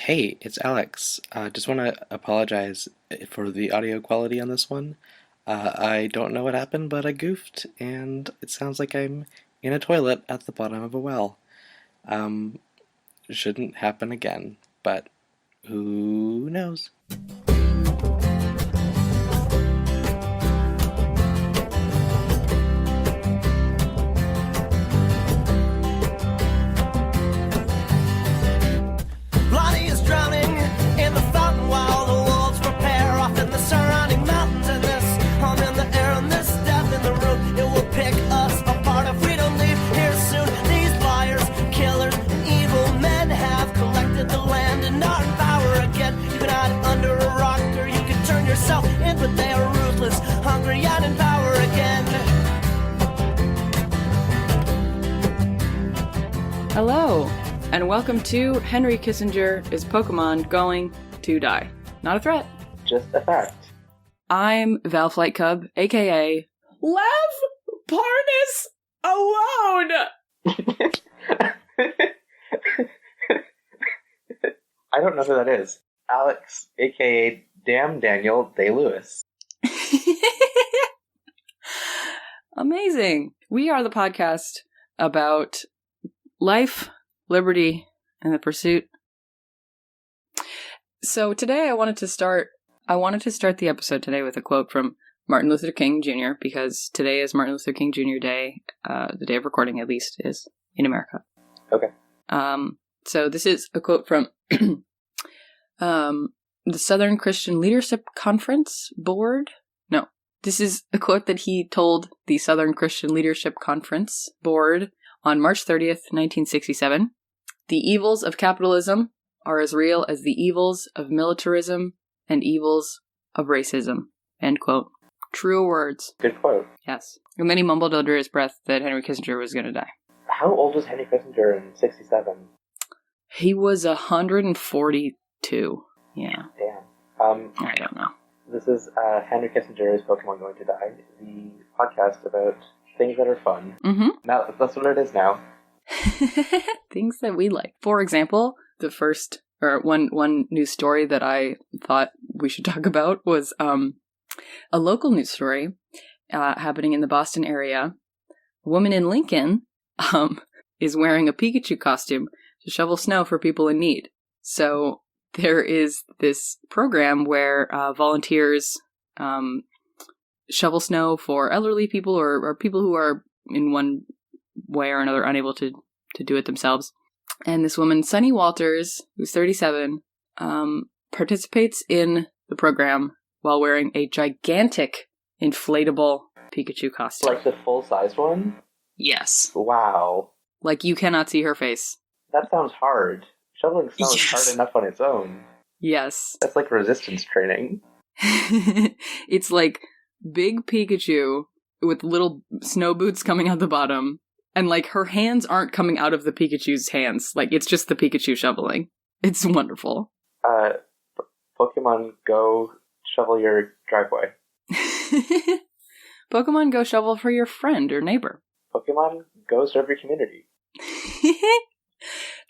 Hey, it's Alex. Just want to apologize for the audio quality on this one. I don't know what happened, but I goofed, and it sounds like I'm in a toilet at the bottom of a well. Um, shouldn't happen again, but who knows? But they are ruthless, hungry and in power again. Hello, and welcome to Henry Kissinger is Pokemon Going to Die. Not a threat. Just a fact. I'm Val Flight Cub, aka Lev Parnas alone! I don't know who that is. Alex, aka Damn Daniel Day-Lewis. Amazing. We are the podcast about life, liberty, and the pursuit. So today I wanted to start the episode today with a quote from Martin Luther King Jr. because today is Martin Luther King Jr. Day. The day of recording, at least, is in America. Okay. So this is a quote from the Southern Christian Leadership Conference Board. No, this is a quote that he told the Southern Christian Leadership Conference Board on March 30th, 1967. The evils of capitalism are as real as the evils of militarism and evils of racism. End quote. True words. Good quote. Yes. And then he mumbled under his breath that Henry Kissinger was going to die. How old was Henry Kissinger in 67? He was 142. Yeah. Damn. I don't know. This is Henry Kissinger is Pokemon Going to Die, the podcast about things that are fun. Mm-hmm. Now, that's what it is now. Things that we like. For example, one news story that I thought we should talk about was a local news story happening in the Boston area. A woman in Lincoln is wearing a Pikachu costume to shovel snow for people in need. So there is this program where volunteers shovel snow for elderly people or people who are in one way or another unable to do it themselves. And this woman, Sunny Walters, who's 37, participates in the program while wearing a gigantic inflatable Pikachu costume. Like the full-size one? Yes. Wow. Like you cannot see her face. That sounds hard. Shoveling snow is hard enough on its own. Yes. That's like resistance training. It's like big Pikachu with little snow boots coming out the bottom. And like her hands aren't coming out of the Pikachu's hands. Like it's just the Pikachu shoveling. It's wonderful. Pokemon Go shovel your driveway. Pokemon Go shovel for your friend or neighbor. Pokemon Go serve your community.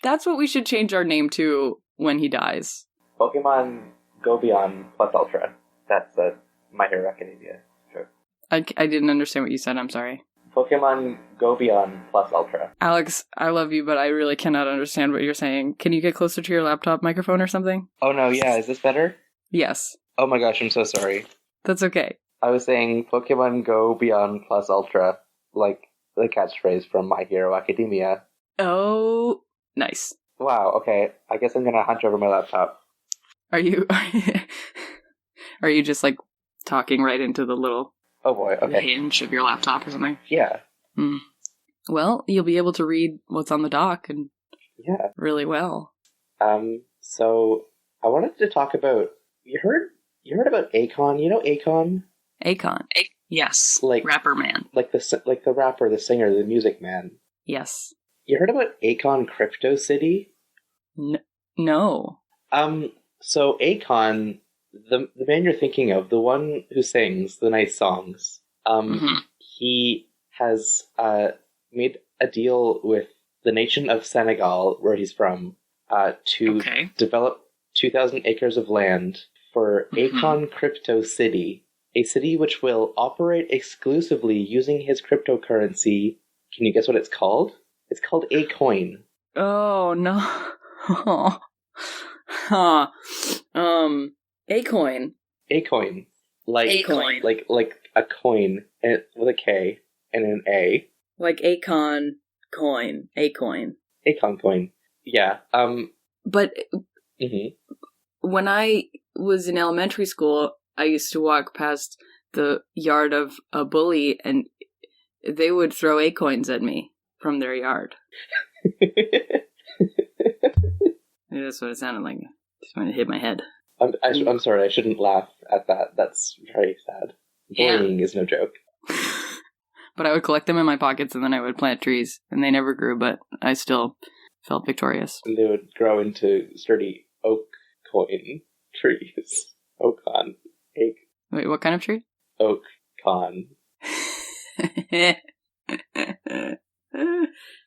That's what we should change our name to when he dies. Pokemon Go Beyond Plus Ultra. That's a My Hero Academia joke. I didn't understand what you said, I'm sorry. Pokemon Go Beyond Plus Ultra. Alex, I love you, but I really cannot understand what you're saying. Can you get closer to your laptop microphone or something? Oh no, yeah, is this better? Yes. Oh my gosh, I'm so sorry. That's okay. I was saying Pokemon Go Beyond Plus Ultra, like the catchphrase from My Hero Academia. Oh, nice. Wow, okay. I guess I'm gonna hunch over my laptop. Are you just like talking right into the little hinge of your laptop or something? Yeah. Well, you'll be able to read what's on the dock and really well. So I wanted to talk about you heard about Akon? You know Akon? Akon. Yes. Like rapper man. Like the rapper, the singer, the music man. Yes. You heard about Akon Crypto City? No. So Akon, the man you're thinking of, the one who sings the nice songs, he has made a deal with the nation of Senegal, where he's from, to develop 2,000 acres of land for Akon Crypto City, a city which will operate exclusively using his cryptocurrency. Can you guess what it's called? It's called Acoin. Oh, no. Acoin. Acoin. Like Acoin. like a coin with a K and an A. Like Akon coin. Acoin. Akon coin. Yeah. But Mhm. when I was in elementary school, I used to walk past the yard of a bully, and they would throw Acoins at me from their yard. Maybe that's what it sounded like. Just wanted to hit my head. I'm sorry, I shouldn't laugh at that. That's very sad. Bullying is no joke. But I would collect them in my pockets, and then I would plant trees, and they never grew, but I still felt victorious. And they would grow into sturdy oak coin trees. Oakon. Wait, what kind of tree? Oak con.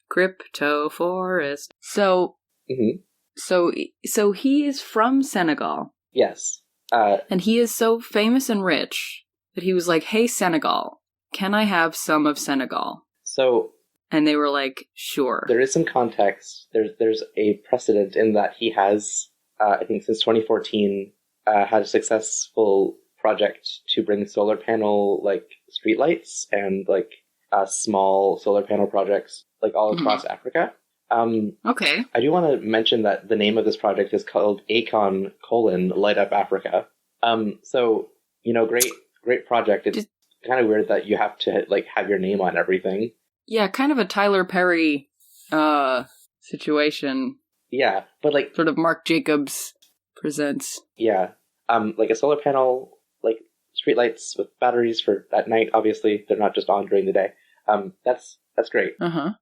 Crypto forest. So, Mm-hmm. so he is from Senegal. Yes. And he is so famous and rich that he was like, "Hey, Senegal, can I have some of Senegal?" So And they were like, "Sure." there is some context. There's a precedent in that he has, I think since 2014, had a successful project to bring solar panel streetlights and small solar panel projects all across Africa. Okay. I do want to mention that the name of this project is called Akon Light Up Africa. So great project. It's kind of weird that you have to have your name on everything. Yeah, kind of a Tyler Perry situation. Yeah, but Sort of Mark Jacobs presents. yeah, a solar panel, streetlights with batteries for at night. Obviously, they're not just on during the day. That's great.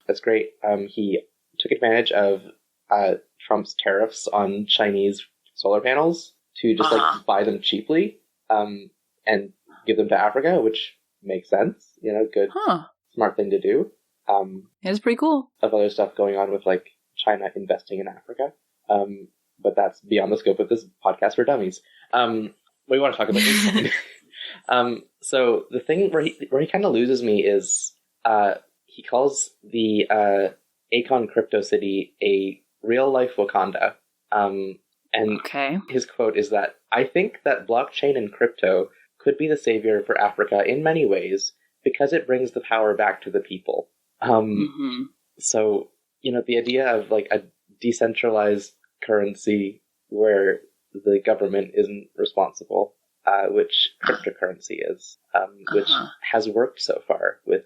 That's great. He took advantage of Trump's tariffs on Chinese solar panels to just buy them cheaply, and give them to Africa, which makes sense. Good, smart thing to do. It's pretty cool. Of other stuff going on with China investing in Africa. But that's beyond the scope of this podcast for dummies. We want to talk about this. So the thing where he kind of loses me is he calls the Akon Crypto City a real life Wakanda. And his quote is that, "I think that blockchain and crypto could be the savior for Africa in many ways because it brings the power back to the people." So, the idea of a decentralized currency where the government isn't responsible, which cryptocurrency is, which has worked so far with,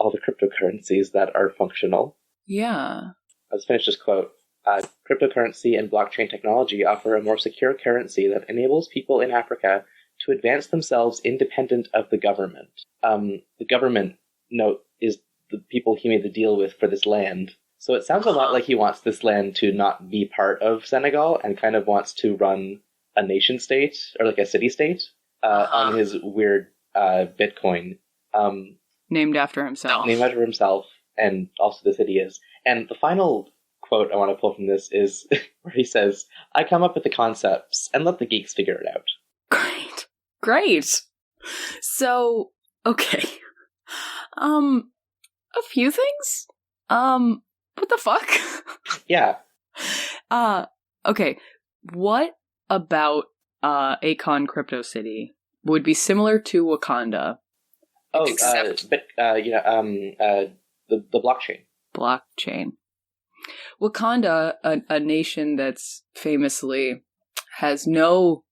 all the cryptocurrencies that are functional. Yeah. Let's finish this quote. Cryptocurrency and blockchain technology offer a more secure currency that enables people in Africa to advance themselves independent of the government. The government, note, is the people he made the deal with for this land. So it sounds a lot like he wants this land to not be part of Senegal and kind of wants to run a nation state or a city state on his weird Bitcoin. Named after himself. Named after himself, and also the city is. And the final quote I want to pull from this is where he says, "I come up with the concepts and let the geeks figure it out." Great. So, okay. A few things? What the fuck? Yeah. Okay. What about Akon Crypto City would be similar to Wakanda? Oh, the blockchain. Blockchain. Wakanda, a nation that's famously has no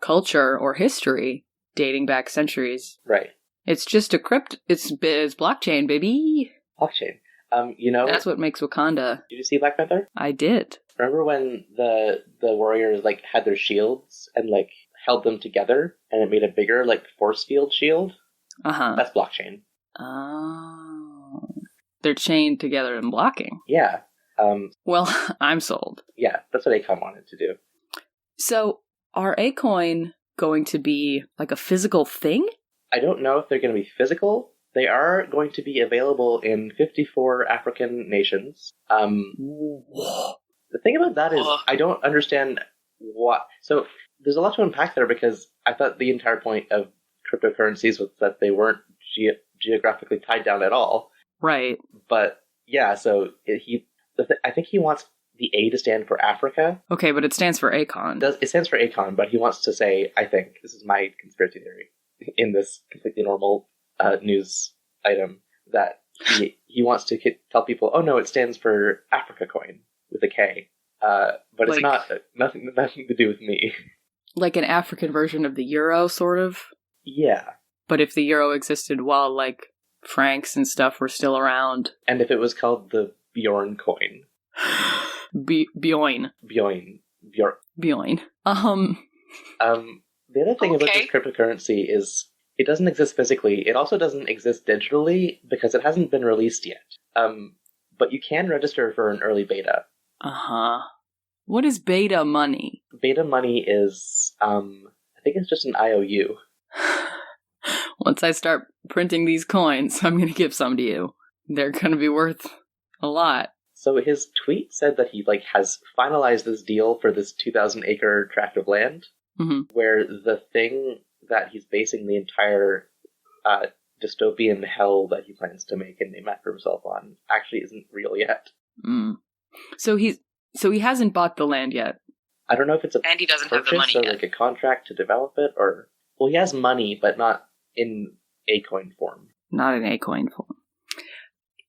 culture or history dating back centuries. Right. It's just it's blockchain, baby. Blockchain. That's what makes Wakanda. Did you see Black Panther? I did. Remember when the warriors had their shields and held them together and it made a bigger force field shield? That's blockchain. Oh. They're chained together and blocking. Yeah. Well, I'm sold. Yeah, that's what Akon wanted to do. So, are Acoin going to be a physical thing? I don't know if they're going to be physical. They are going to be available in 54 African nations. The thing about that is I don't understand what? So there's a lot to unpack there because I thought the entire point of cryptocurrencies was that they weren't geographically tied down at all. Right. But yeah, so I think he wants the A to stand for Africa. Okay, but it stands for Akon. It stands for Akon, but he wants to say, I think, this is my conspiracy theory in this completely normal news item, that he wants to tell people, oh no, it stands for Africa coin with a K. But it's not, nothing to do with me. Like an African version of the euro, sort of? Yeah. But if the euro existed while, like, francs and stuff were still around. And if it was called the Bjorn coin. Bjorn. Bjorn. Bjorn. The other thing about this cryptocurrency is it doesn't exist physically. It also doesn't exist digitally because it hasn't been released yet. But you can register for an early beta. Uh-huh. What is beta money? Beta money is, I think it's just an IOU. Once I start printing these coins, I'm going to give some to you. They're going to be worth a lot. So his tweet said that he has finalized this deal for this 2,000-acre tract of land, where the thing that he's basing the entire dystopian hell that he plans to make and name after himself on actually isn't real yet. Mm. So he hasn't bought the land yet. I don't know if it's and he doesn't have the money or yet. A contract to develop it, or he has money, but not in Acoin form. Not in Acoin form.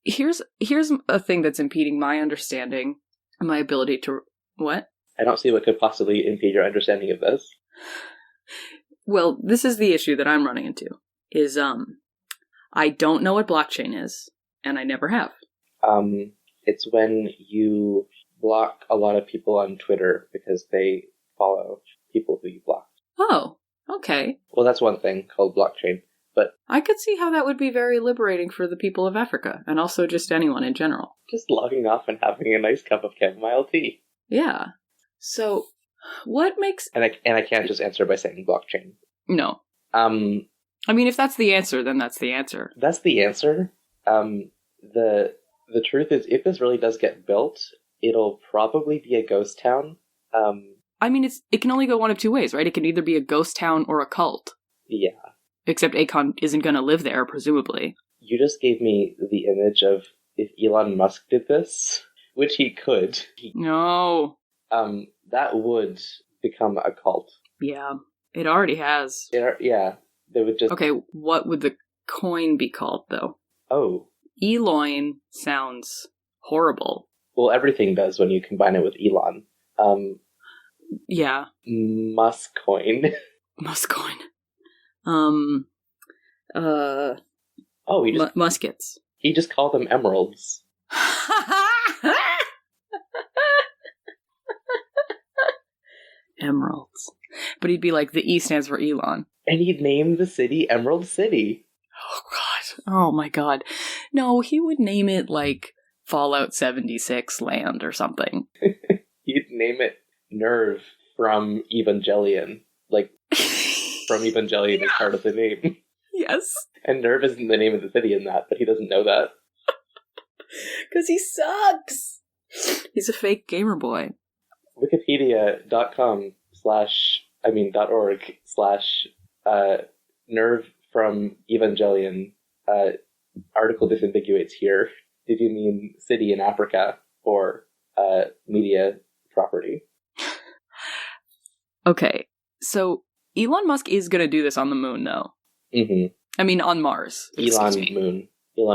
Here's a thing that's impeding my understanding, my ability to... What? I don't see what could possibly impede your understanding of this. Well, this is the issue that I'm running into, is, I don't know what blockchain is, and I never have. It's when you block a lot of people on Twitter because they follow people who you blocked. Oh, okay. Well, that's one thing called blockchain. But I could see how that would be very liberating for the people of Africa, and also just anyone in general. Just logging off and having a nice cup of chamomile tea. Yeah. So, what makes... And I can't just answer by saying blockchain. No. I mean, if that's the answer, then that's the answer. That's the answer. The truth is, if this really does get built, it'll probably be a ghost town. I mean, it can only go one of two ways, right? It can either be a ghost town or a cult. Yeah. Except Akon isn't going to live there, presumably. You just gave me the image of if Elon Musk did this, which he could. No. That would become a cult. Yeah, it already has. Yeah, they would just... Okay, what would the coin be called, though? Oh. Eloin sounds horrible. Well, everything does when you combine it with Elon. Yeah. Muskcoin. Muskcoin. Muskets. He just called them emeralds. Emeralds. But he'd be like, the E stands for Elon. And he'd name the city Emerald City. Oh, God. Oh, my God. No, he would name it, like, Fallout 76 land or something. He'd name it Nerve from Evangelion. Like, from Evangelion is part of the name. Yes. And Nerve isn't the name of the city in that, but he doesn't know that. Because he sucks! He's a fake gamer boy. Wikipedia.org/nerve from Evangelion. Article disambiguates here. Did you mean city in Africa or media property? Okay, so Elon Musk is going to do this on the moon, though. Mm-hmm. I mean, on Mars. Elon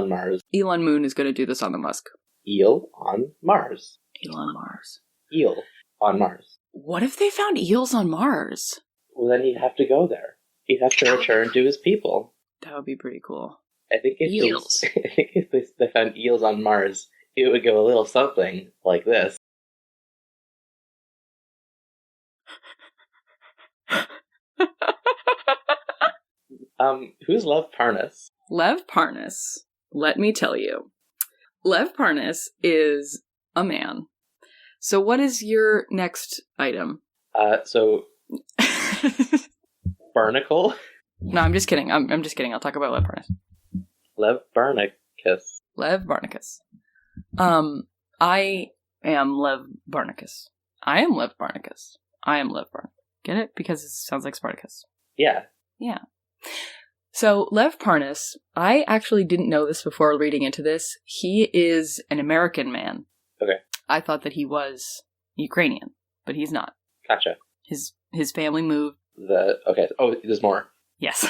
Mars. Elon Moon is going to do this on the Musk. Eel on Mars. Elon Mars. Eel on Mars. What if they found eels on Mars? Well, then he'd have to go there. He'd have to return to his people. That would be pretty cool. I think if they found eels on Mars, it would go a little something like this. Who's Lev Parnas? Lev Parnas, let me tell you. Lev Parnas is a man. So what is your next item? Barnacle? No, I'm just kidding. I'm just kidding. I'll talk about Lev Parnas. Lev Barnacus. Lev Barnacus. I am Lev Barnacus. I am Lev Barnacus. I am Lev Parnas. Get it? Because it sounds like Spartacus. Yeah. Yeah. So, Lev Parnas, I actually didn't know this before reading into this. He is an American man. Okay. I thought that he was Ukrainian, but he's not. Gotcha. His family moved. Okay. Oh, there's more. Yes.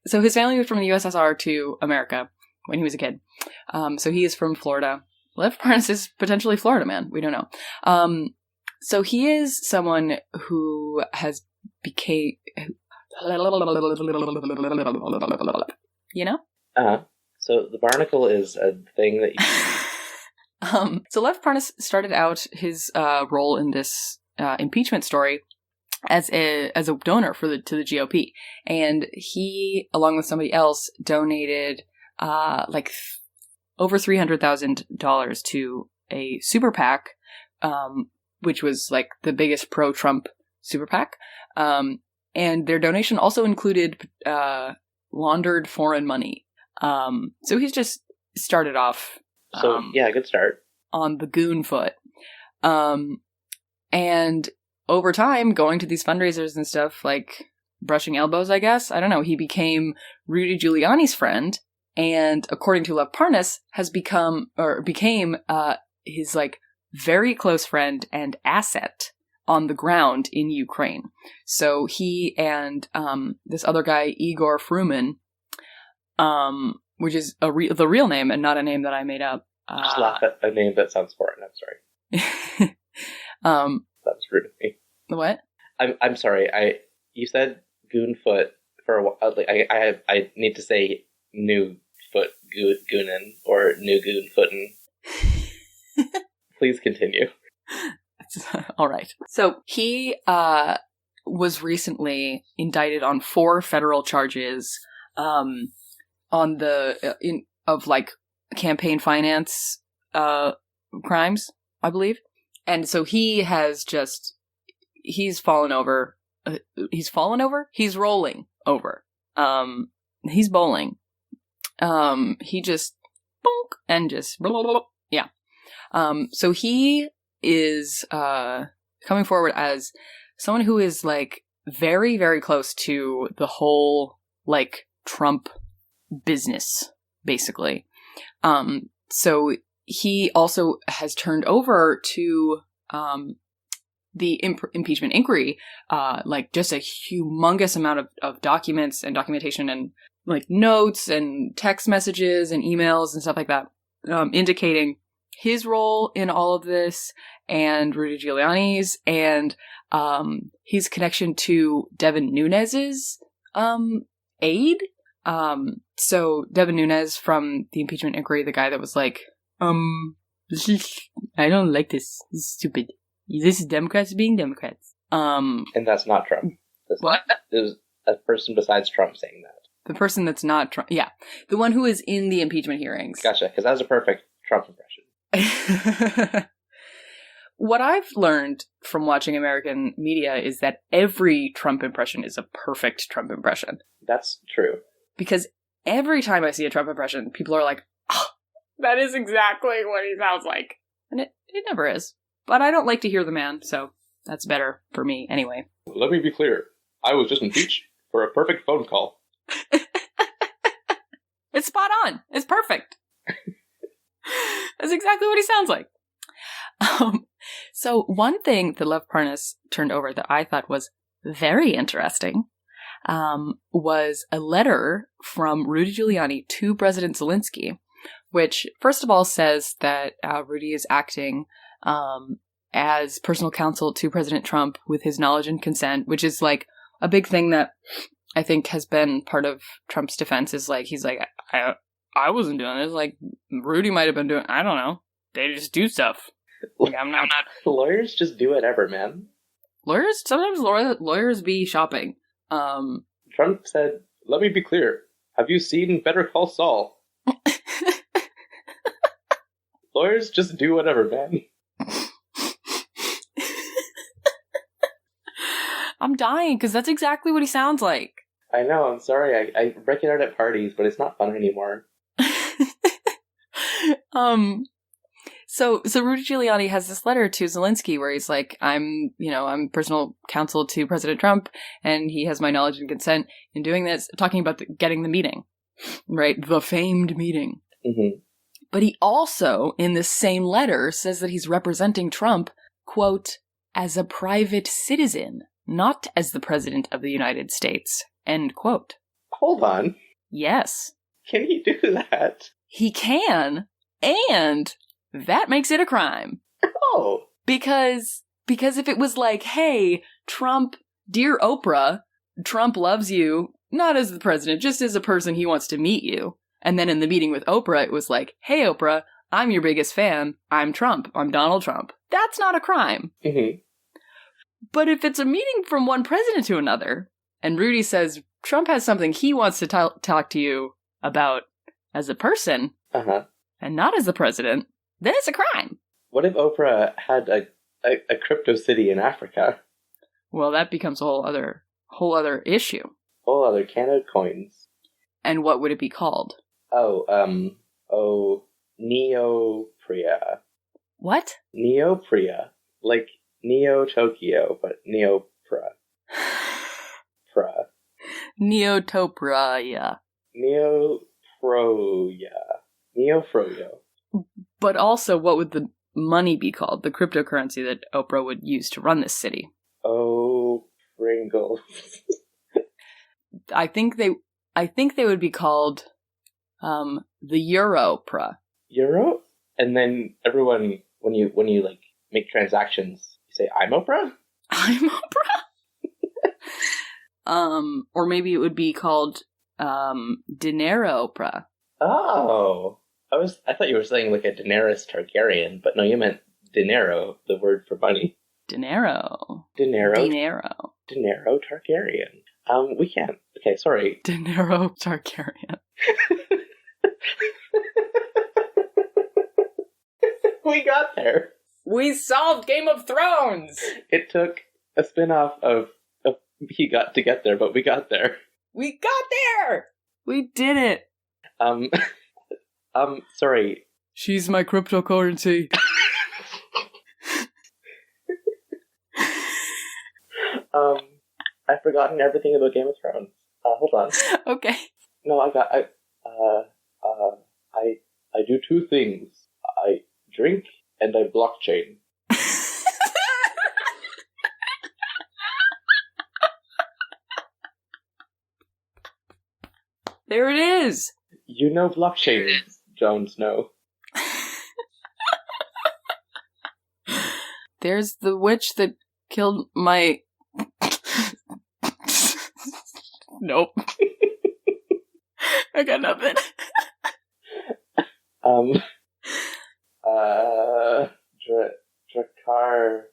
So his family moved from the USSR to America when he was a kid. So he is from Florida. Lev Parnas is potentially Florida man. We don't know. So he is someone who has became... You know? So the barnacle is a thing that you... So Lev Parnas started out his role in this impeachment story as a donor to the GOP, and he, along with somebody else, donated over $300,000 to a super PAC, which was like the biggest pro-Trump super PAC, and their donation also included laundered foreign money. So he's just started off. So yeah, good start on the goon foot, and over time, going to these fundraisers and stuff, like brushing elbows, I guess. I don't know. He became Rudy Giuliani's friend, and according to Lev Parnas, became his like very close friend and asset on the ground in Ukraine. So he and this other guy, Igor Fruman, which is the real name and not a name that I made up. Just laugh at a name that sounds foreign. I'm sorry. That was rude of me. What? I'm sorry. You said goonfoot for a while. I need to say new foot goonin or new goonfootin. Please continue. All right. So he was recently indicted on 4 federal charges on of campaign finance crimes, I believe. And so he's fallen over. He's fallen over? He's rolling over. He's bowling. He just bonk and just blah, blah, blah. Yeah. So he is coming forward as someone who is very, very close to the whole Trump business, basically. So he also has turned over to the impeachment inquiry, just a humongous amount of documents and documentation and notes and text messages and emails and stuff like that, indicating his role in all of this and Rudy Giuliani's and his connection to Devin Nunes's aide. So Devin Nunes from the impeachment inquiry, the guy that was I don't like this. This is stupid. This is Democrats being Democrats. And that's not Trump. What? There's a person besides Trump saying that. The person that's not Trump. Yeah. The one who is in the impeachment hearings. Gotcha, because that was a perfect Trump impression. What I've learned from watching American media is that every Trump impression is a perfect Trump impression. That's true. Because every time I see a Trump impression, people are like, oh, that is exactly what he sounds like. And it never is. But I don't like to hear the man, so that's better for me anyway. Let me be clear. I was just impeached for a perfect phone call. It's spot on. It's perfect. That's exactly what he sounds like. So one thing that Lev Parnas turned over that I thought was very interesting was a letter from Rudy Giuliani to President Zelensky, which, first of all, says that Rudy is acting as personal counsel to President Trump with his knowledge and consent, which is a big thing that I think has been part of Trump's defense is he's I wasn't doing this. Rudy might have been doing, I don't know. They just do stuff. I'm not. Lawyers just do whatever, man. Sometimes lawyers be shopping. Trump said, let me be clear. Have you seen Better Call Saul? Lawyers just do whatever, man. I'm dying because that's exactly what he sounds like. I know, I'm sorry. I break it out at parties, but it's not fun anymore. So Rudy Giuliani has this letter to Zelensky where he's like, I'm personal counsel to President Trump, and he has my knowledge and consent in doing this, talking about getting the meeting, right? The famed meeting. Mm-hmm. But he also, in this same letter, says that he's representing Trump, quote, as a private citizen, not as the president of the United States, end quote. Hold on. Yes. Can he do that? He can, and that makes it a crime. Oh. Because if it was like, hey, Trump, dear Oprah, Trump loves you, not as the president, just as a person, he wants to meet you. And then in the meeting with Oprah, it was like, hey, Oprah, I'm your biggest fan. I'm Trump. I'm Donald Trump. That's not a crime. Mm-hmm. But if it's a meeting from one president to another, and Rudy says Trump has something he wants to talk to you about as a person, and not as the president, then it's a crime. What if Oprah had a crypto city in Africa? Well, that becomes a whole other issue. Whole other can of coins. And what would it be called? Neopria. What? Neopria. Like Neo Tokyo, but Neopra. Neotopria. Neofroyo. But also, what would the money be called? The cryptocurrency that Oprah would use to run this city. Oh, Pringles. I think they would be called the Europra. Euro? And then everyone, when you like make transactions, you say, I'm Oprah? I'm Oprah? Or maybe it would be called Dinero Opera. Oh. I thought you were saying like a Daenerys Targaryen, but no, you meant dinero, the word for money. Dinero Targaryen. We can't. Okay, sorry. Dinero Targaryen. We got there. We solved Game of Thrones! It took a spin-off of he got to get there, but we got there. We got there! We did it! Sorry. She's my cryptocurrency. I've forgotten everything about Game of Thrones. Hold on. Okay. No, I do two things. I drink and I blockchain. There it is! You know blockchain, Jon Snow. There's the witch that killed my... Nope. I got nothing. Dracar...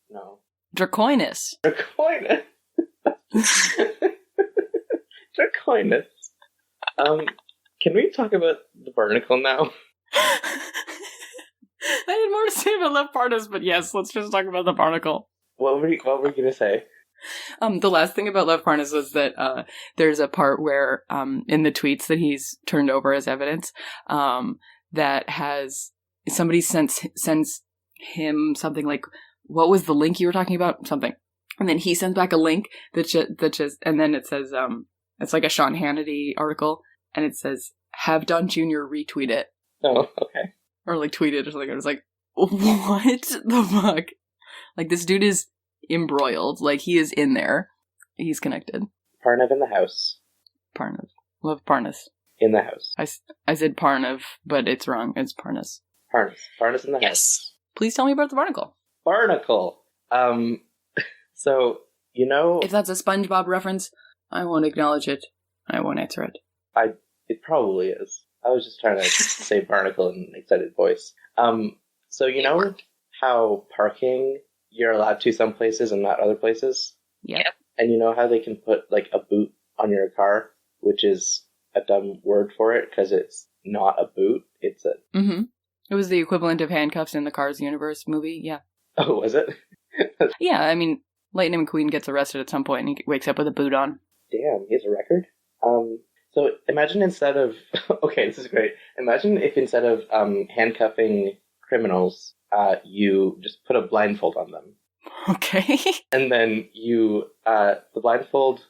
No. Dracoinus. Dracoinus! Dracoinus. Can we talk about the barnacle now? I had more to say about Love Parnas, but yes, let's just talk about the barnacle. What were you going to say? The last thing about Love Parnas was that there's a part where in the tweets that he's turned over as evidence that has somebody sends him something like, what was the link you were talking about? Something. And then he sends back a link that just and then it says, it's like a Sean Hannity article, and it says, have Don Jr. retweet it. Oh, okay. Or like tweet it or something. I was like, what the fuck? Like, this dude is embroiled. Like, he is in there. He's connected. Parnav in the house. Parnav. Love Parnas. In the house. I said Parnav, but it's wrong. It's Parnas. Parnas in the house. Please tell me about the barnacle. Barnacle. So, you know... If that's a SpongeBob reference, I won't acknowledge it. I won't answer it. It probably is. I was just trying to say barnacle in an excited voice. So you know how parking, you're allowed to some places and not other places? Yep. And you know how they can put, like, a boot on your car, which is a dumb word for it, because it's not a boot, it's a... Mm-hmm. It was the equivalent of handcuffs in the Cars Universe movie, yeah. Oh, was it? Yeah, I mean, Lightning McQueen gets arrested at some point and he wakes up with a boot on. Damn, he has a record? So imagine instead of okay, this is great. Imagine if instead of handcuffing criminals, you just put a blindfold on them, Okay. and then the blindfold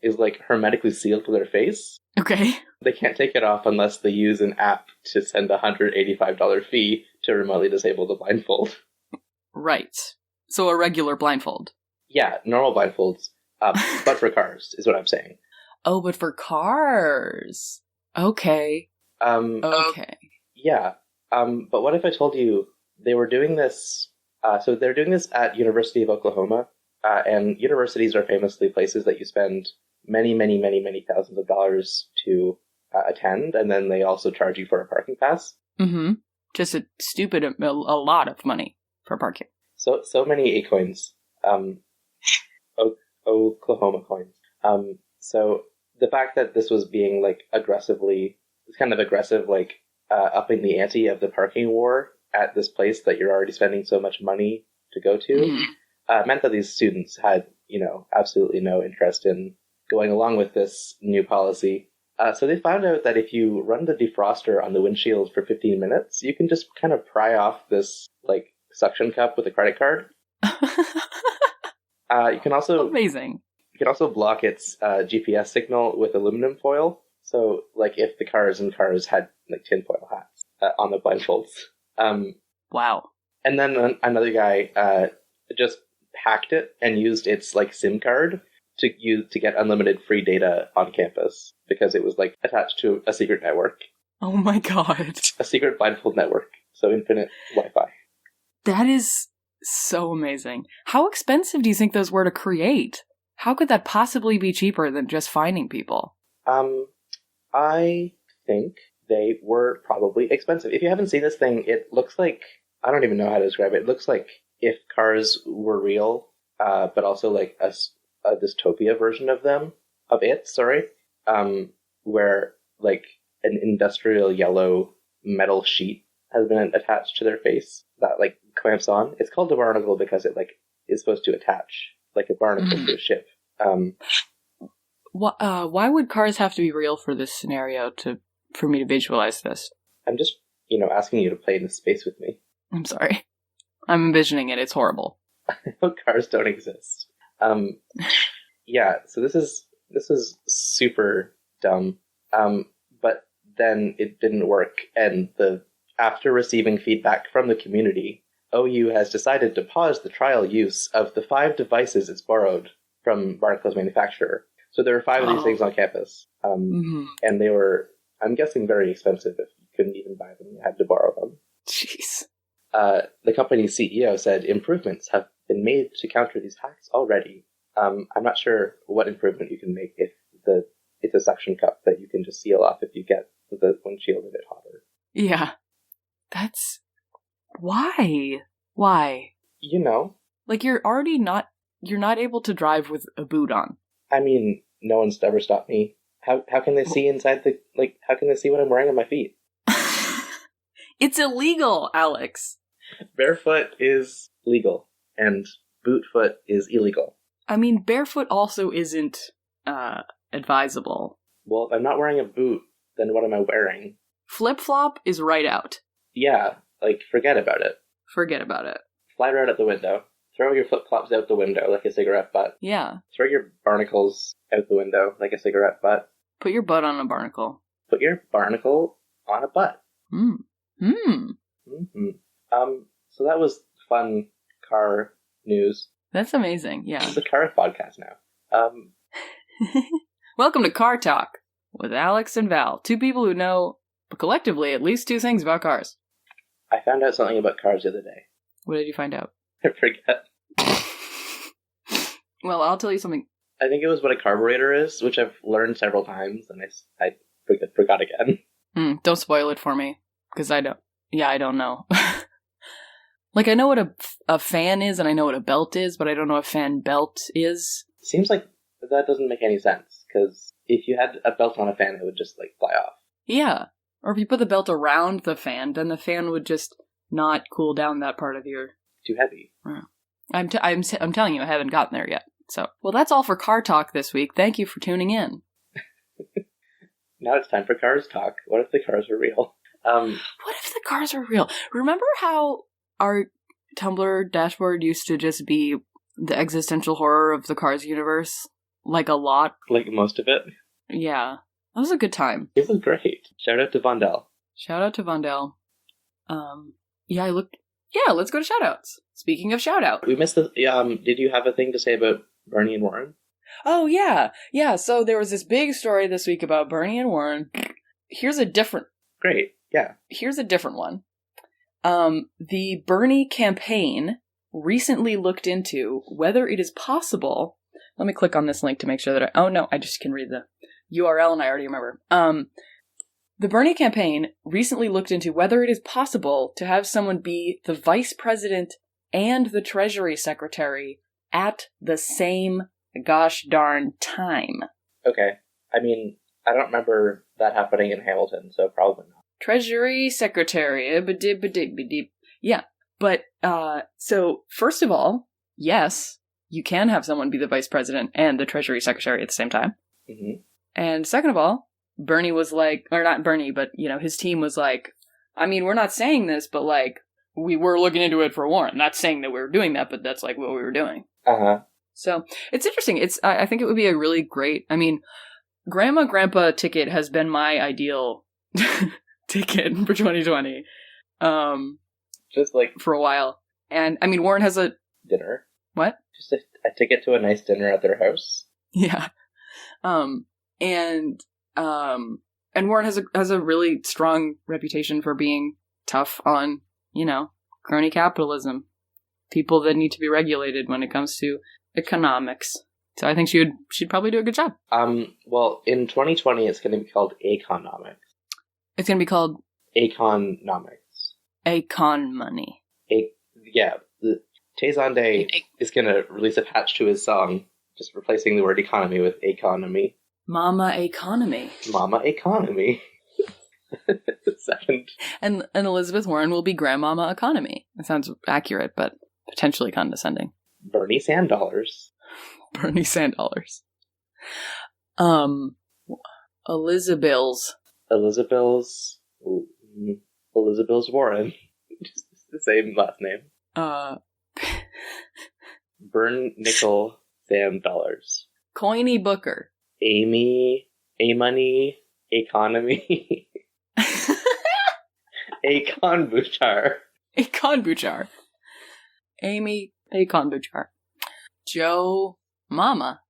is like hermetically sealed to their face. Okay. They can't take it off unless they use an app to send a $185 fee to remotely disable the blindfold. Right. So a regular blindfold. Yeah, normal blindfolds, but for cars is what I'm saying. Oh, but for cars. Okay. Okay. Yeah. But what if I told you they were doing this? So they're doing this at University of Oklahoma, and universities are famously places that you spend many, many, many, many thousands of dollars to attend, and then they also charge you for a parking pass. Mm-hmm. Just a lot of money for parking. So many Acoins, Oklahoma coins. So the fact that this was being like it's kind of aggressive, like upping the ante of the parking war at this place that you're already spending so much money to go to, meant that these students had, absolutely no interest in going along with this new policy. So they found out that if you run the defroster on the windshield for 15 minutes, you can just kind of pry off this like suction cup with a credit card. You can also Amazing. You can also block its GPS signal with aluminum foil. So, like, if the cars had like tinfoil hats on the blindfolds. Wow. And then another guy just hacked it and used its like SIM card to get unlimited free data on campus because it was like attached to a secret network, Oh my god. a secret blindfold network. So infinite Wi-Fi. That is so amazing. How expensive do you think those were to create? How could that possibly be cheaper than just finding people? I think they were probably expensive. If you haven't seen this thing, it looks like, I don't even know how to describe it. It looks like if cars were real, but also like a dystopia version of it, where like an industrial yellow metal sheet has been attached to their face that like clamps on. It's called a barnacle because it like is supposed to attach like a barnacle to a ship. Why would cars have to be real for this scenario for me to visualize this? I'm just, asking you to play in this space with me. I'm sorry. I'm envisioning it. It's horrible. Cars don't exist. Yeah, so this is super dumb. But then it didn't work, and after receiving feedback from the community, OU has decided to pause the trial use of the 5 devices it's borrowed from Barnacle's manufacturer. So there were 5 of these things on campus, and they were, I'm guessing, very expensive if you couldn't even buy them. You had to borrow them. Jeez. The company's CEO said improvements have been made to counter these hacks already. I'm not sure what improvement you can make if it's a suction cup that you can just seal off if you get the windshield a bit hotter. Yeah. That's... Why? Why? Like, you're not able to drive with a boot on. I mean, no one's ever stopped me. How can they see inside how can they see what I'm wearing on my feet? It's illegal, Alex. Barefoot is legal, and bootfoot is illegal. I mean, barefoot also isn't, advisable. Well, if I'm not wearing a boot, then what am I wearing? Flip-flop is right out. Yeah, forget about it. Forget about it. Fly right out the window. Throw your flip-flops out the window like a cigarette butt. Yeah. Throw your barnacles out the window like a cigarette butt. Put your butt on a barnacle. Put your barnacle on a butt. So that was fun car news. That's amazing, yeah. This is a car podcast now. Welcome to Car Talk with Alex and Val, 2 people who know, collectively, at least 2 things about cars. I found out something about cars the other day. What did you find out? I forget. Well, I'll tell you something. I think it was what a carburetor is, which I've learned several times, and I forgot again. Don't spoil it for me, because I don't know. I know what a fan is, and I know what a belt is, but I don't know what a fan belt is. Seems like that doesn't make any sense, because if you had a belt on a fan, it would just, fly off. Yeah. Or if you put the belt around the fan, then the fan would just not cool down that part of your... Too heavy. I'm telling you, I haven't gotten there yet. So, well, that's all for Car Talk this week. Thank you for tuning in. Now it's time for cars talk. What if the cars were real? What if the cars were real? Remember how our Tumblr dashboard used to just be the existential horror of the Cars universe? Like a lot? Like most of it? Yeah. That was a good time. It was great. Shout out to Vondel. Shout out to Vondel. Yeah, let's go to shoutouts. Speaking of shoutout. We missed the, did you have a thing to say about Bernie and Warren? Oh, yeah. Yeah, so there was this big story this week about Bernie and Warren. Here's a different one. The Bernie campaign recently looked into whether it is possible. Let me click on this link to make sure that I just can read the URL and I already remember. The Bernie campaign recently looked into whether it is possible to have someone be the vice president and the treasury secretary at the same gosh darn time. Okay. I mean, I don't remember that happening in Hamilton, so probably not. Treasury secretary. Yeah. But, so, first of all, yes, you can have someone be the vice president and the treasury secretary at the same time. Mm-hmm. And second of all, Bernie was like, or not Bernie, but, his team was like, I mean, we're not saying this, but, like, we were looking into it for Warren. Not saying that we were doing that, but that's, like, what we were doing. Uh-huh. So, it's interesting. I think it would be a really great, Grandma-Grandpa ticket has been my ideal ticket for 2020. Just, like... For a while. And, Warren has a... Dinner. What? Just a ticket to a nice dinner at their house. Yeah. And Warren has a really strong reputation for being tough on, crony capitalism. People that need to be regulated when it comes to economics. So I think she'd probably do a good job. Well, in 2020, it's going to be called Akonomics. It's going to be called... Akonomics. Akon money. Zonday is going to release a patch to his song, just replacing the word economy with economy. Mama economy. Mama economy. Second. And Elizabeth Warren will be Grandmama economy. It sounds accurate, but potentially condescending. Bernie Sanddollars. Bernie Sanddollars. Elizabeth's. Elizabeth's Warren. Just the same last name. Burn Nickel Sam Dollars. Coiny Booker. Amy A-Money Economy. Akon Bouchar. Akon Bouchar. Amy Akon Bouchar. Joe Mama.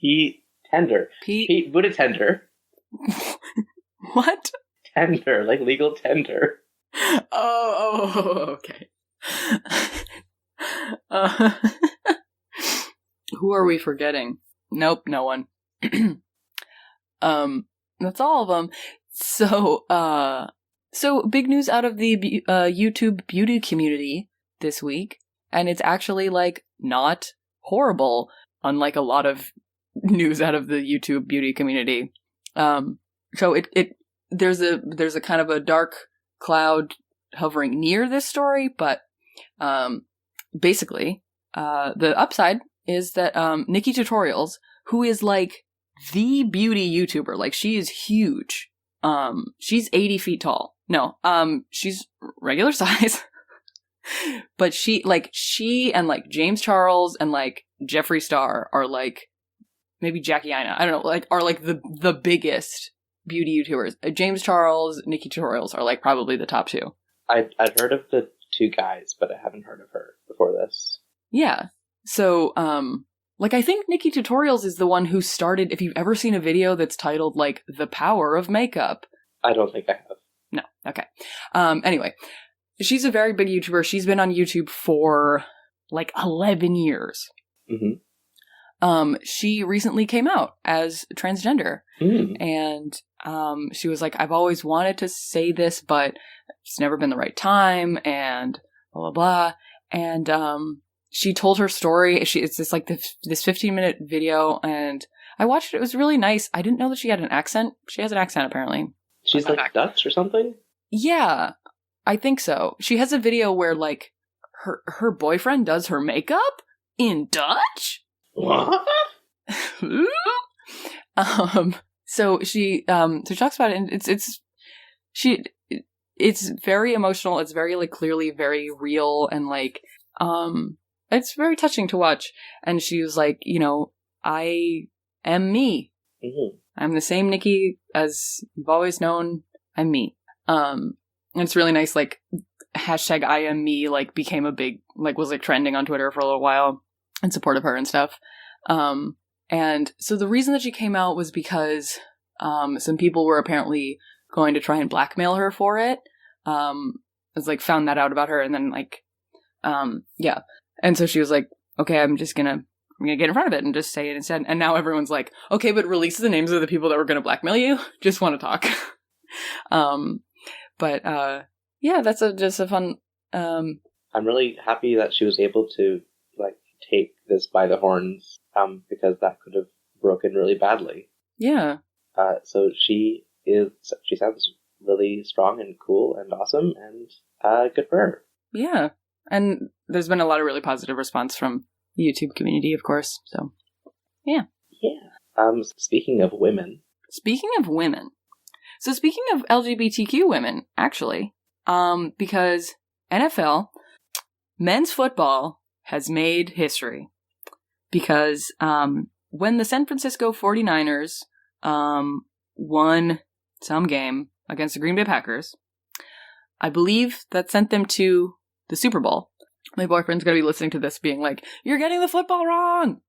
Pete Tender. Pete Buddha Tender. What? Tender, like legal tender. Oh, okay. Who are we forgetting? Nope, no one. That's all of them. So big news out of the YouTube beauty community this week, and it's actually like not horrible, unlike a lot of news out of the YouTube beauty community. So there's a kind of a dark cloud hovering near this story, but basically the upside is that Nikki Tutorials, who is like the beauty YouTuber, like she is huge. She's 80 feet tall. No, she's regular size. But she and like James Charles and like Jeffree Star are like, maybe Jackie Aina, I don't know, like are like the biggest beauty YouTubers. James Charles, Nikki Tutorials are like probably the top two. I'd heard of the two guys, but I haven't heard of her before this. Yeah. So, like I think Nikki Tutorials is the one who started, if you've ever seen a video that's titled like The Power of Makeup. I don't think I have. No. Okay. Anyway, she's a very big YouTuber. She's been on YouTube for like 11 years. Mm-hmm. She recently came out as transgender. And she was like, I've always wanted to say this, but it's never been the right time, and blah, blah, blah. And she told her story. It's just like this 15-minute video, and I watched it. It was really nice. I didn't know that she had an accent. She has an accent, apparently. She's like Dutch or something? Yeah, I think so. She has a video where like her boyfriend does her makeup in Dutch? What? So she talks about it, and it's very emotional. It's very like clearly very real, and like it's very touching to watch. And she was like, you know, I am me. Mm-hmm. I'm the same Nikki as you've always known. I'm me. And it's really nice. Like hashtag I am me like became a big like was like trending on Twitter for a little while in support of her and stuff. And so the reason that she came out was because some people were apparently going to try and blackmail her for it. Was like found that out about her, and then like yeah. And so she was like, okay, I'm gonna get in front of it and just say it instead. And now everyone's like, okay, but release the names of the people that were gonna blackmail you. Just want to talk. But yeah, that's just a fun. I'm really happy that she was able to like take this by the horns, because that could have broken really badly. Yeah. So she sounds really strong and cool and awesome, and good for her. Yeah. And there's been a lot of really positive response from the YouTube community, of course. So, yeah. Yeah. Speaking of women. So speaking of LGBTQ women, actually, because NFL, men's football has made history. Because when the San Francisco 49ers won some game against the Green Bay Packers, I believe that sent them to the Super Bowl. My boyfriend's going to be listening to this being like, you're getting the football wrong!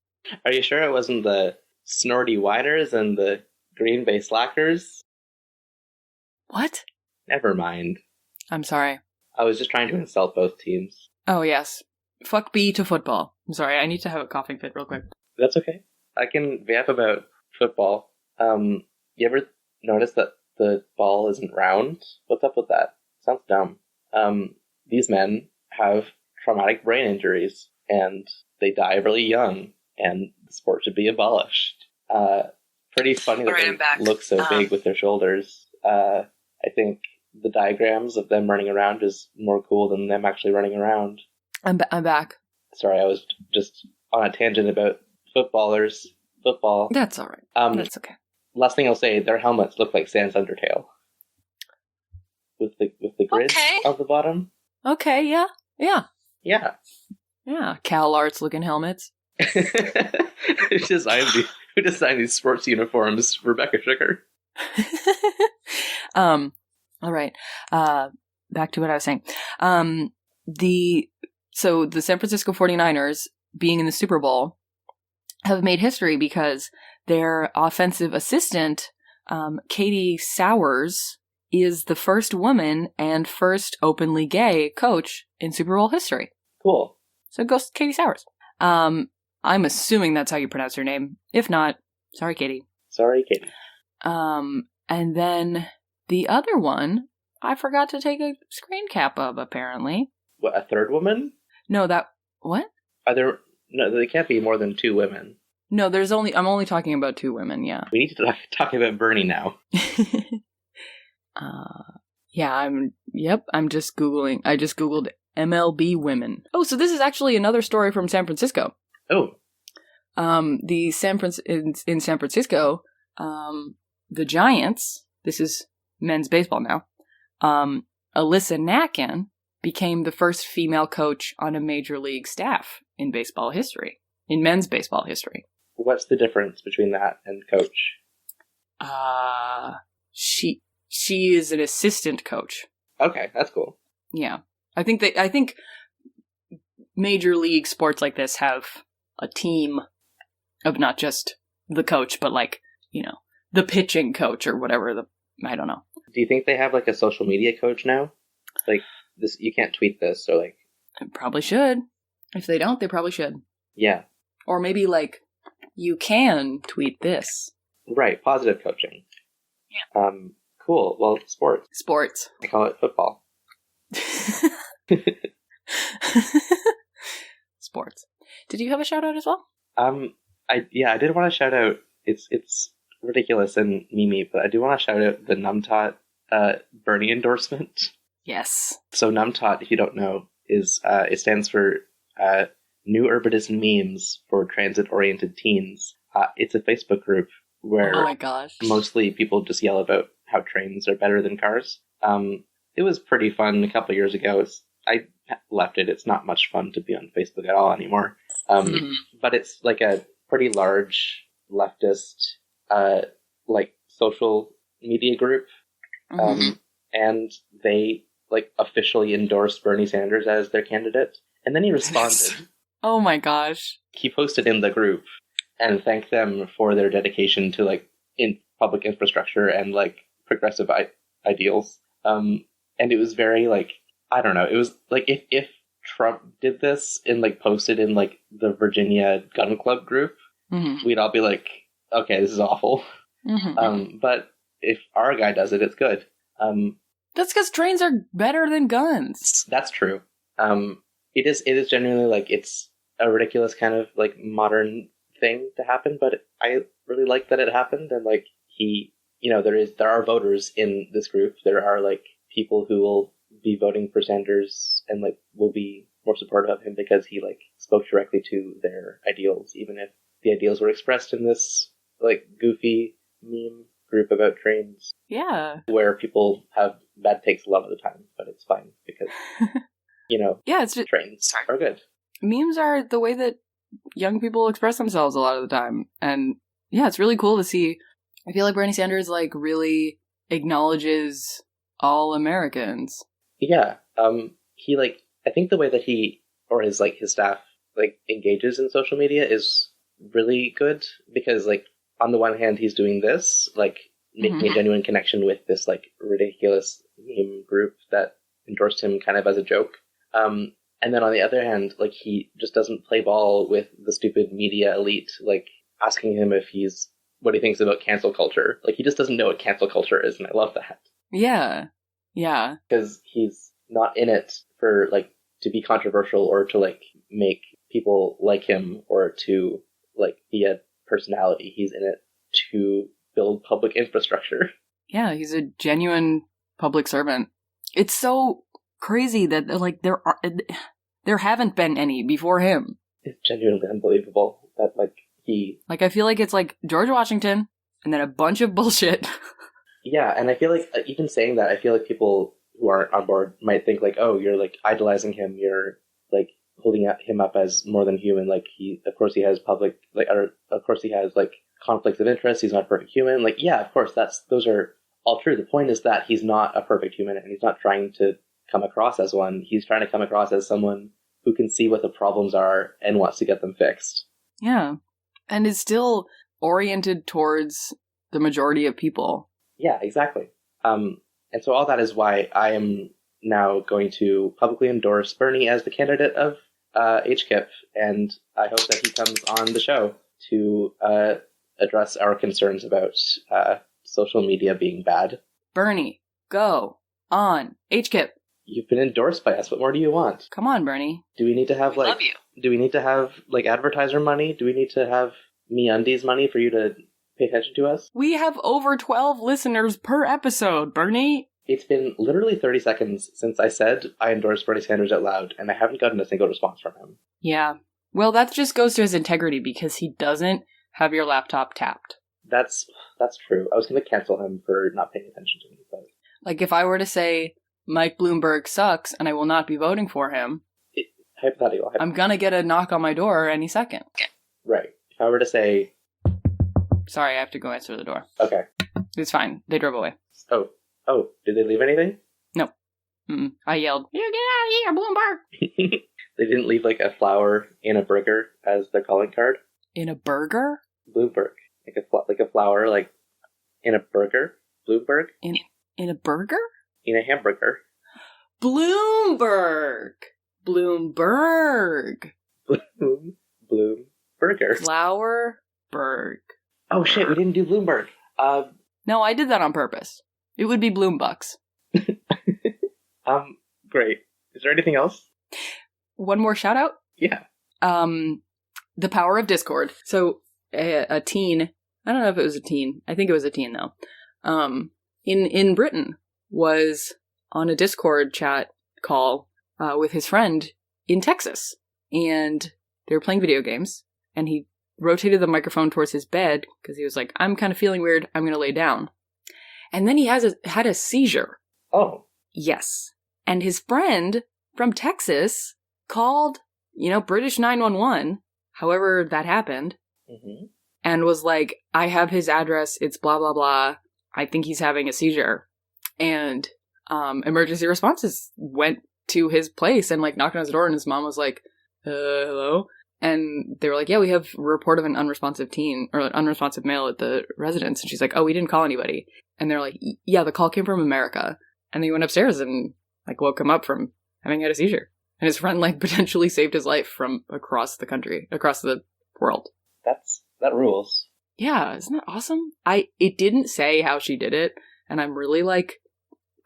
Are you sure it wasn't the Snorty Whiners and the Green Bay Slackers? What? Never mind. I'm sorry. I was just trying to insult both teams. Oh, yes. Fuck B to football. I'm sorry, I need to have a coughing fit real quick. That's okay. I can vamp about football. You ever notice that the ball isn't round? What's up with that? Sounds dumb. These men have traumatic brain injuries, and they die really young, and the sport should be abolished. Pretty funny that they look so big with their shoulders. I think the diagrams of them running around is more cool than them actually running around. I'm back. Sorry, I was just on a tangent about football. That's all right. That's okay. Last thing I'll say, their helmets look like Sans Undertale. With the grid on the bottom. Okay, yeah. Yeah. Yeah, Cal Arts looking helmets. Who designed these sports uniforms? Rebecca Sugar. All right. Back to what I was saying. So the San Francisco 49ers being in the Super Bowl have made history because their offensive assistant, Katie Sowers, is the first woman and first openly gay coach in Super Bowl history. Cool. So go Katie Sowers. I'm assuming that's how you pronounce her name. If not, sorry, Katie. Sorry, Katie. And then the other one, I forgot to take a screen cap of, apparently. What, a third woman? No, what? No, there can't be more than two women. No, I'm only talking about two women, yeah. We need to talk about Bernie now. Yeah, I'm just Googling. I just Googled MLB women. Oh, so this is actually another story from San Francisco. Oh. In San Francisco, the Giants, this is men's baseball now, Alyssa Nacken became the first female coach on a major league staff in men's baseball history. What's the difference between that and coach? She is an assistant coach. Okay, that's cool. Yeah. I think major league sports like this have a team of not just the coach, but like, you know, the pitching coach or whatever I don't know. Do you think they have like a social media coach now? Like this, you can't tweet this, or like. They probably should. If they don't, they probably should. Yeah. Or maybe like, you can tweet this. Right, positive coaching. Yeah. Cool. Well, sports. I call it football. Sports. Did you have a shout out as well? I did want to shout out. It's ridiculous and memey, but I do want to shout out the Numtot Bernie endorsement. Yes. So Numtot, if you don't know, is it stands for New Urbanism Memes for Transit-Oriented Teens. It's a Facebook group where Oh my gosh. mostly people just yell about how trains are better than cars. It was pretty fun a couple years ago. I left it. It's not much fun to be on Facebook at all anymore. But it's like a pretty large leftist, like social media group. And they like officially endorsed Bernie Sanders as their candidate. And then he responded. Oh my gosh. He posted in the group and thanked them for their dedication to like in public infrastructure and like progressive ideals. And it was very like, I don't know, it was like if Trump did this and like posted in like the Virginia Gun Club group, we'd all be like, okay, this is awful. But if our guy does it, it's good. That's because trains are better than guns. That's true. It is genuinely like it's a ridiculous kind of like modern thing to happen, but I really like that it happened. And like there are voters in this group. There are like people who will be voting for Sanders and like will be more supportive of him because he like spoke directly to their ideals, even if the ideals were expressed in this like goofy meme group about trains. Yeah. Where people have bad takes a lot of the time, but it's fine because yeah, it's just, trains are good. Memes are the way that young people express themselves a lot of the time. And yeah, it's really cool to see. I feel like Bernie Sanders like really acknowledges all Americans. Yeah. He like, I think the way that he or his staff like engages in social media is really good because like on the one hand he's doing this, like making a genuine connection with this like ridiculous meme group that endorsed him kind of as a joke. And then on the other hand, like he just doesn't play ball with the stupid media elite, like asking him what he thinks about cancel culture. Like he just doesn't know what cancel culture is, and I love that. Yeah. Yeah. Because he's not in it for like to be controversial or to like make people like him or to like be a personality. He's in it to build public infrastructure. Yeah, he's a genuine public servant. It's so crazy that like there haven't been any before him. It's genuinely unbelievable that like he like I feel like it's like George Washington and then a bunch of bullshit. Yeah, and I feel like even saying that, I feel like people who aren't on board might think like, oh, you're like idolizing him, you're like holding him up as more than human. Like of course he has conflicts of interest. He's not a perfect human. Like, yeah, of course those are all true. The point is that he's not a perfect human, and he's not trying to come across as one. He's trying to come across as someone who can see what the problems are and wants to get them fixed. Yeah. And is still oriented towards the majority of people. Yeah, exactly. And so all that is why I am now going to publicly endorse Bernie as the candidate of HKIP, and I hope that he comes on the show to address our concerns about social media being bad. Bernie, go on HKIP. You've been endorsed by us. What more do you want? Come on, Bernie. Do we need to have Love you. Do we need to have like advertiser money? Do we need to have MeUndies money for you to pay attention to us? We have over 12 listeners per episode, Bernie. It's been literally 30 seconds since I said I endorse Bernie Sanders out loud, and I haven't gotten a single response from him. Yeah. Well, that just goes to his integrity because he doesn't have your laptop tapped. That's true. I was going to cancel him for not paying attention to me, but like if I were to say Mike Bloomberg sucks and I will not be voting for him, hypothetical. I'm going to get a knock on my door any second. Right. If I were to say... Sorry, I have to go answer the door. Okay. It's fine. They drove away. Oh, did they leave anything? No. I yelled, "You get out of here, Bloomberg!" They didn't leave like a flower in a burger as their calling card? In a burger? Bloomberg. Like a flower, like in a burger? Bloomberg? In a burger? In a hamburger. Bloomberg! Bloomberg! Bloomburger. Flowerberg. Oh shit, we didn't do Bloomberg. No, I did that on purpose. It would be Bloombucks. Great. Is there anything else? One more shout out? Yeah. The power of Discord. So, a teen, I don't know if it was a teen, I think it was a teen though, in Britain was on a Discord chat call with his friend in Texas. And they were playing video games, and he rotated the microphone towards his bed because he was like, I'm kind of feeling weird. I'm going to lay down. And then he had a seizure. Oh. Yes. And his friend from Texas called, British 911, however that happened, and was like, I have his address. It's blah, blah, blah. I think he's having a seizure. And emergency responses went to his place and like knocked on his door, and his mom was like, hello? And they were like, yeah, we have a report of an unresponsive teen or an unresponsive male at the residence. And she's like, oh, we didn't call anybody. And they're like, yeah, the call came from America. And they went upstairs and like woke him up from having had a seizure. And his friend like potentially saved his life from across the country, across the world. That rules. Yeah, isn't that awesome? It didn't say how she did it, and I'm really like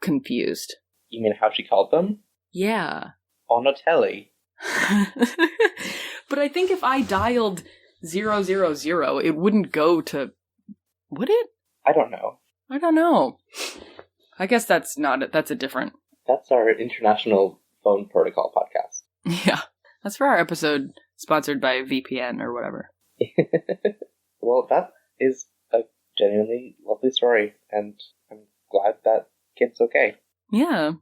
confused. You mean how she called them? Yeah. On a telly. But I think if I dialed 000, it wouldn't go to... Would it? I don't know. I don't know. I guess that's a different... That's our international phone protocol podcast. Yeah. That's for our episode sponsored by VPN or whatever. Well, that is a genuinely lovely story, and I'm glad that kid's okay. Yeah.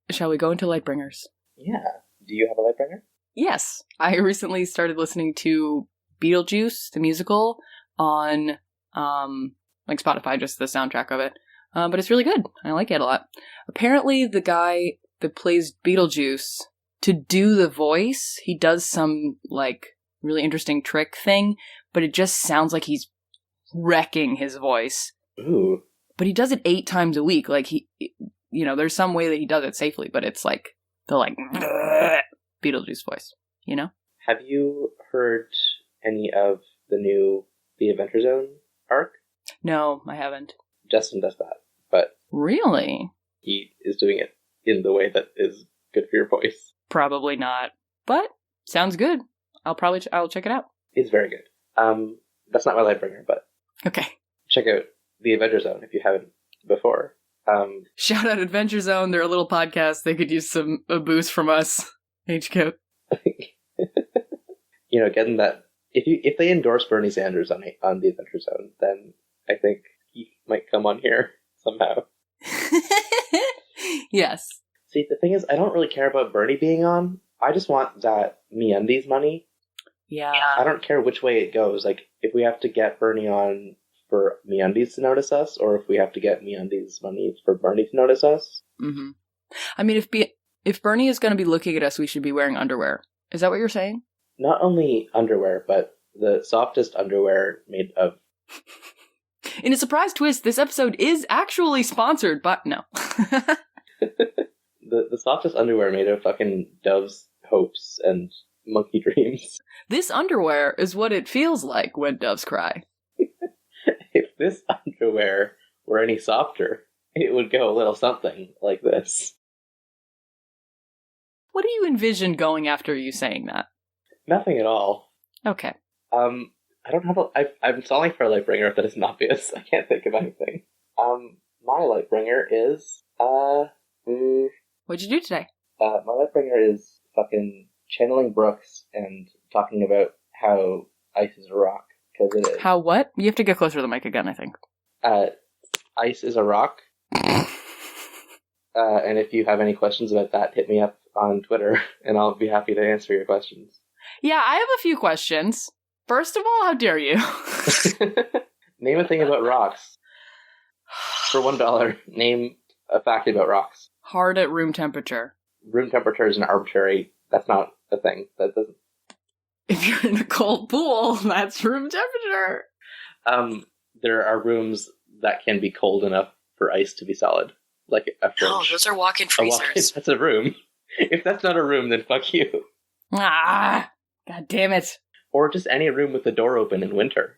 Shall we go into Lightbringers? Yeah. Do you have a Lightbringer? Yes. I recently started listening to Beetlejuice, the musical, on like Spotify, just the soundtrack of it. But it's really good. I like it a lot. Apparently, the guy that plays Beetlejuice, to do the voice, he does some like really interesting trick thing, but it just sounds like he's wrecking his voice. Ooh. But he does it 8 times a week. Like there's some way that he does it safely, but it's like the like Beetlejuice voice, Have you heard any of the new The Adventure Zone arc? No, I haven't. Justin does that, but Really? he is doing it in the way that is good for your voice. Probably not. But sounds good. I'll check it out. It's very good. That's not my Lightbringer, but Okay. check out The Adventure Zone if you haven't before. Shout out Adventure Zone. They're a little podcast. They could use a boost from us. HQ. Getting that if they endorse Bernie Sanders on The Adventure Zone, then I think he might come on here somehow. Yes. See, the thing is, I don't really care about Bernie being on. I just want that MeUndies money. Yeah. I don't care which way it goes. Like, if we have to get Bernie on for MeUndies to notice us, or if we have to get MeUndies money for Bernie to notice us. Mm-hmm. I mean, if Bernie is going to be looking at us, we should be wearing underwear. Is that what you're saying? Not only underwear, but the softest underwear made of... In a surprise twist, this episode is actually sponsored, but no. the softest underwear made of fucking doves' hopes and monkey dreams. This underwear is what it feels like when doves cry. If this underwear were any softer, it would go a little something like this. What do you envision going after you saying that? Nothing at all. Okay. I don't have I'm stalling for a Lightbringer if that isn't obvious. I can't think of anything. My Lightbringer is, What'd you do today? my Lightbringer is fucking channeling Brooks and talking about how ice is a rock, because it is. How what? You have to get closer to the mic again, I think. Ice is a rock. And if you have any questions about that, hit me up on Twitter, and I'll be happy to answer your questions. Yeah, I have a few questions. First of all, how dare you? Name a thing about rocks. For $1, name a fact about rocks. Hard at room temperature. Room temperature is an arbitrary... That's not a thing. That doesn't... If you're in a cold pool, that's room temperature. There are rooms that can be cold enough for ice to be solid. Like a fridge. No, those are walk-in freezers. That's a room. If that's not a room, then fuck you. Ah! God damn it. Or just any room with the door open in winter.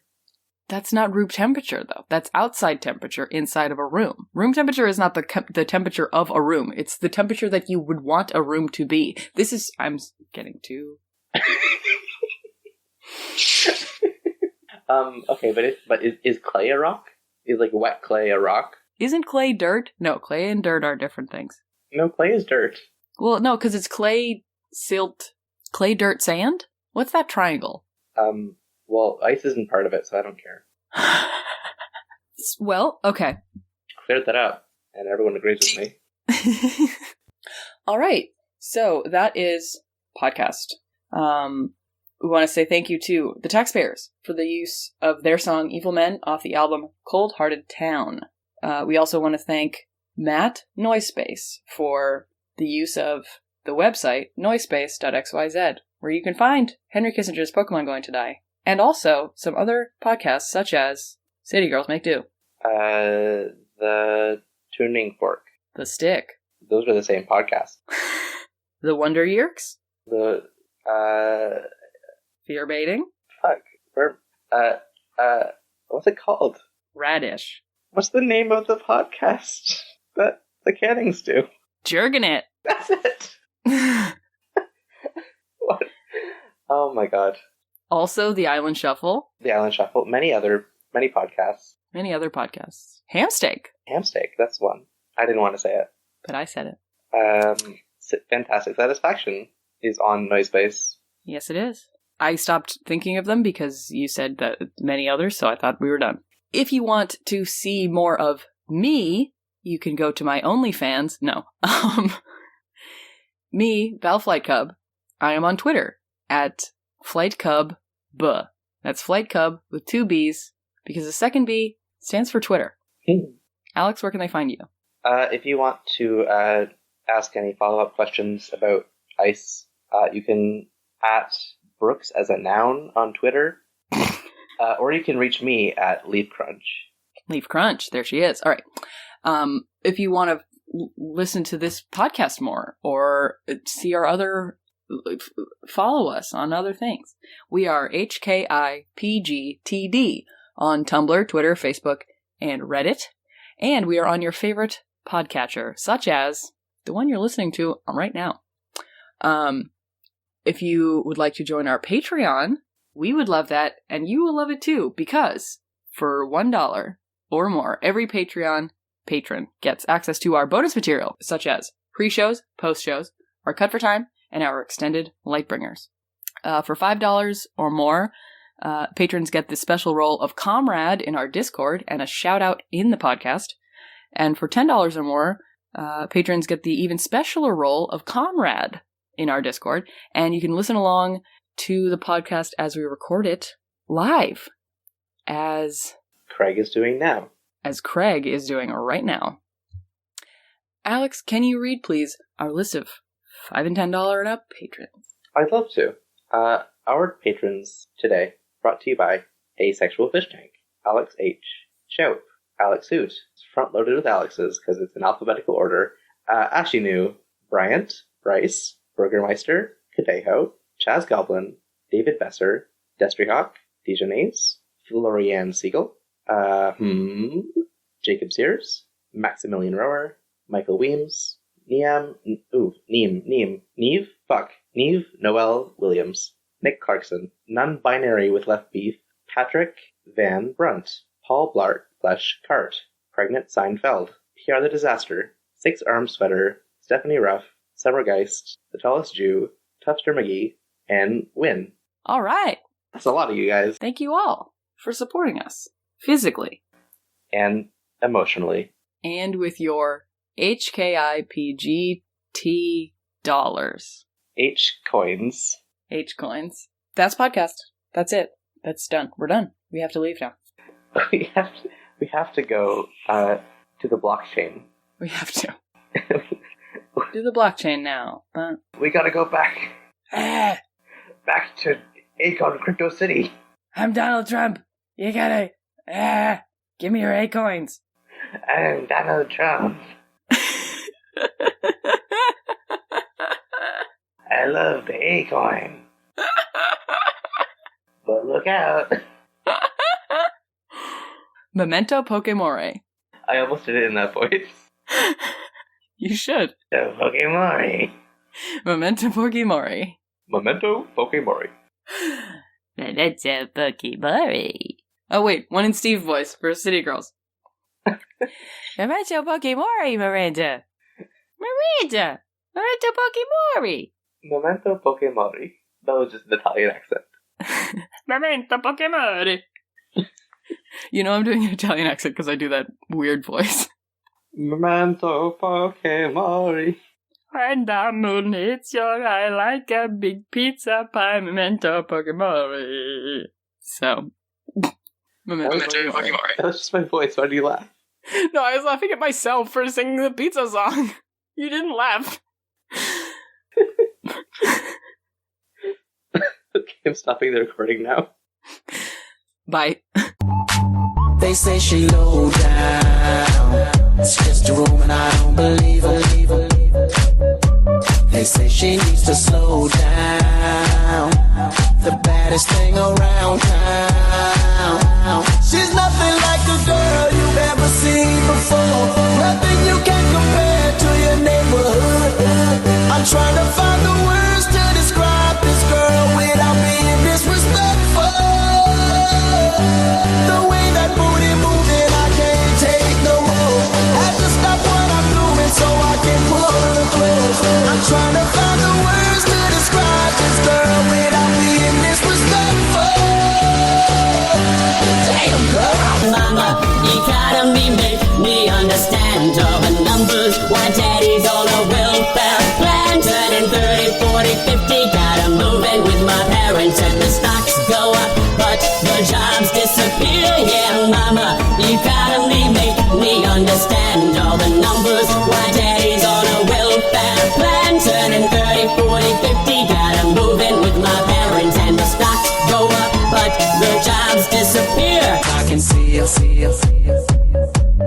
That's not room temperature, though. That's outside temperature inside of a room. Room temperature is not the temperature of a room. It's the temperature that you would want a room to be. This is... I'm getting too... Okay, but is clay a rock? Is like wet clay a rock? Isn't clay dirt? No, clay and dirt are different things. No, clay is dirt. Well, no, because it's clay, silt, clay, dirt, sand? What's that triangle? Well, ice isn't part of it, so I don't care. Well, okay. Cleared that up, and everyone agrees with me. All right. So that is podcast. We want to say thank you to the Taxpayers for the use of their song Evil Men off the album Cold Hearted Town. We also want to thank Matt Noisepace for the use of the website noisepace.xyz, where you can find Henry Kissinger's Pokemon Going to Die, and also some other podcasts such as City Girls Make Do. The Tuning Fork. The Stick. Those are the same podcast. The Wonder Yerks. The, Fear Baiting. Fuck. What's it called? Radish. What's the name of the podcast that the Cannings do? Jergin' It. That's it! What? Oh my god. Also, The Island Shuffle. The Island Shuffle. Many podcasts. Many other podcasts. Hamsteak. Hamsteak, that's one. I didn't want to say it. But I said it. Fantastic Satisfaction is on Noisepace. Yes, it is. I stopped thinking of them because you said that many others, so I thought we were done. If you want to see more of me, you can go to my OnlyFans. No. Me, Val Flight Cub. I am on Twitter at FlightCubB. That's Flight Cub with 2 B's, because the second B stands for Twitter. Alex, where can they find you? If you want to ask any follow-up questions about ice, you can at Brooks as a noun on Twitter, or you can reach me at leafcrunch. Leafcrunch, there she is. All right. If you want to listen to this podcast more, or see our other, follow us on other things, we are HKIPGTD on Tumblr, Twitter, Facebook, and Reddit. And we are on your favorite podcatcher, such as the one you're listening to right now. If you would like to join our Patreon, we would love that, and you will love it too, because for $1 or more, every Patreon patron gets access to our bonus material, such as pre-shows, post-shows, our Cut for Time, and our extended Lightbringers. For $5 or more, patrons get the special role of Comrade in our Discord and a shout-out in the podcast. And for $10 or more, patrons get the even specialer role of Comrade in our Discord, and you can listen along to the podcast as we record it live, as Craig is doing now. As Craig is doing right now. Alex, can you read, please, our list of $5 and $10 and up patrons? I'd love to. Our patrons today, brought to you by Asexual Fish Tank, Alex H, Shout, Alex Hoot, front-loaded with Alex's because it's in alphabetical order, Ashinu, Bryant, Bryce, Burgermeister, Kadeho, Chaz Goblin, David Besser, Destryhawk, Dijonais, Florian Siegel, Jacob Sears, Maximilian Rower, Michael Weems, Neve Noel Williams, Nick Clarkson, Non-Binary with Left Beef, Patrick Van Brunt, Paul Blart / Cart, Pregnant Seinfeld, PR the Disaster, Six Arm Sweater, Stephanie Ruff, Summergeist, The Tallest Jew, Tufster McGee, and Win. All right. That's a lot of you guys. Thank you all for supporting us physically and emotionally. And with your HKIPGT dollars. H-coins. H-coins. That's podcast. That's it. That's done. We're done. We have to leave now. We have to go to the blockchain. We have to. Do the blockchain now. We gotta go back. Back to Akon Crypto City. I'm Donald Trump. You gotta... give me your A-coins. I'm Donald Trump. I love the A-coin. But look out. Memento Pokemore. I almost did it in that voice. You should. So Pokemore. Memento Pokemore. Memento Pokemore. Memento Pokemore. Oh wait, one in Steve voice for City Girls. Memento Pokemore, Miranda. Miranda. Memento Pokemore. Memento Pokemore. That was just an Italian accent. Memento Pokemon. You know I'm doing an Italian accent because I do that weird voice. Memento Pokemon. When the moon hits your eye like a big pizza pie, memento Pokemon. So, memento Pokemon. That was just my voice. Why do you laugh? No, I was laughing at myself for singing the pizza song. You didn't laugh. Okay, I'm stopping the recording now. Bye. They say she low down. It's just a rumor and I don't believe her. They say she needs to slow down. The baddest thing around town. She's nothing like a girl you've ever seen before. Nothing you can compare to your neighborhood. I'm trying to find the words to describe this girl without being disrespectful. The way that booty moving, I can't take no more. Have to stop what I'm doing so I can pull her close. I'm trying to find the words to describe this girl without being disrespectful. Damn girl. Mama, economy make me understand all the numbers. Why daddy's on a welfare plan. Turning 30, 40, 50. Gotta move in with my parents and the stocks go up, but the jobs disappear. Yeah, mama, economy make me understand all the numbers. Why daddy's on a welfare plan. Turning 30, 40, 50. Gotta move in with my parents and the stocks go up, but the jobs disappear. I can see her,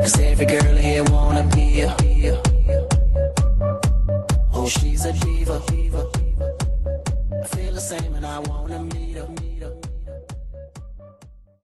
cause every girl here wanna be her. Oh, she's a diva.